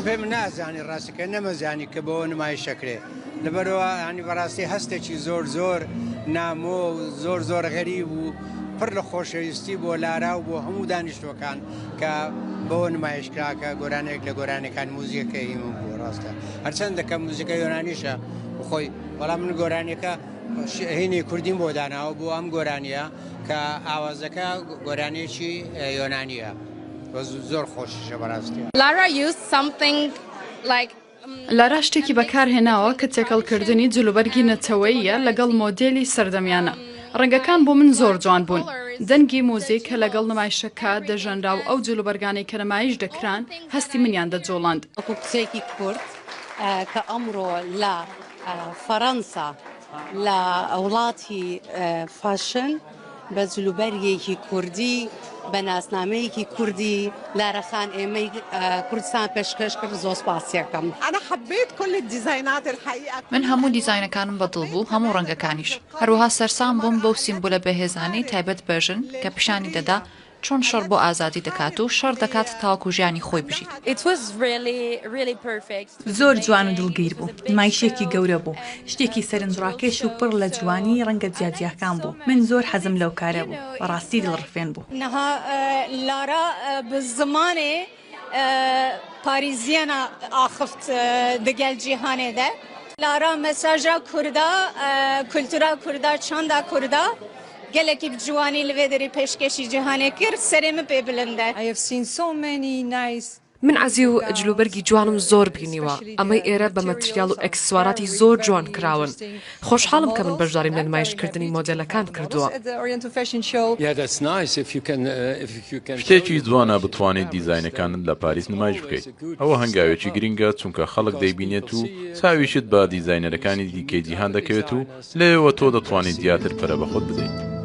پێم نازانی ڕاستەکە نەمەزانی کە بەوە نمایشەکرێ لەبەرەوە ینی بەڕاستی هەستێکی زۆر نامۆ و زۆر غەریب و پڕ لە خۆشەویستی بۆ لارا و بۆ هەموو دانیشتوەکان کە بەوە نمایشکراکە گۆرانێک لە گۆرانەکان موزیەکەی من بوو ڕاستە هەرچەندە کە موزیکە یۆنانیشە بخۆی بەڵام من گۆرانیەکە هینی کوردیم بۆ داناوە بۆ ئەم گۆرانیە کە ئاوازەکە گۆرانێکی یۆنانیە زۆر خۆشیشە بەڕاستی. لارا شتێکی بەکارهێناوە کە تێکەڵکردنی جلوبەرگی نەتەوەییە لەگەڵ مۆدێلی سەردەمیانە. ڕەنگەکان بۆ من زۆر جوان بوون. دەنگی مۆزیک کە لەگەڵ نمایشەکە دەژەنرا و ئەو جلوبەرگانەی کە نمایش دەکران هەستی منیان دەجۆڵاند. قسێکی کورد کە ئەمڕۆ لە فەڕەنسا لە وڵاتی فاشن بە جلوبەرگێکی کوردی بە ناسنامەیەکی کوردی لارەخان ئێمەی کوردستان پێشکەش کرد زۆر سپاسیەکەم. من هەموو دیزاینەکانم بەدڵ بوو هەموو ڕەنگەکانیش هەروەها سەرسام بووم بەو سیمبولە بەهێزانەی تایبەت بەژن کە پیشانی دەدا چۆن شەڕ بۆ ئازادی دەکات و شەڕ دەکات تاوەکو ژیانی خۆی بژیت. زۆر جوان و دڵگیر بوو. نمایشێکی گەورە بوو. شتێکی سەرنجڕاکێش و پڕ لە جوانی ڕەنگە جیاجیاکان بوو. من زۆر حەزم لەو کارە بوو. بەڕاستی دڵڕفێن بوو. نەها لارا بە زمانێ پاریزیانە ئاخفت دەگەل جیهانێدە. لارا مەساژا کووردا کولتورا کووردا چاندا کووردا gelekî bi ciwanî li vê derê pêşkêşî cihanê kir serê min pê bilind e. من عزی و جلوبەرگی جوانم زۆر بینیوە ئەمەی ئێرە بە مەتریال و ئەکسسواراتی زۆر جوان کراون خۆشحاڵم کە من بەشداریم لە نمایشکردنی مۆدێلەکان کردووە. شتێکی جوانە بتوانێت دیزاینەکانت لە پاریس نمایش بکەیت ئەوە هەنگاوێکی گرنگە چونکە خەڵک دەیبینێت و چاویشت بە دیزاینەرەکانی دیکەی جیهان دەکەوێت و لێەوە تۆ دەتوانیت زیاتر پەرە بە خۆت بدەیت.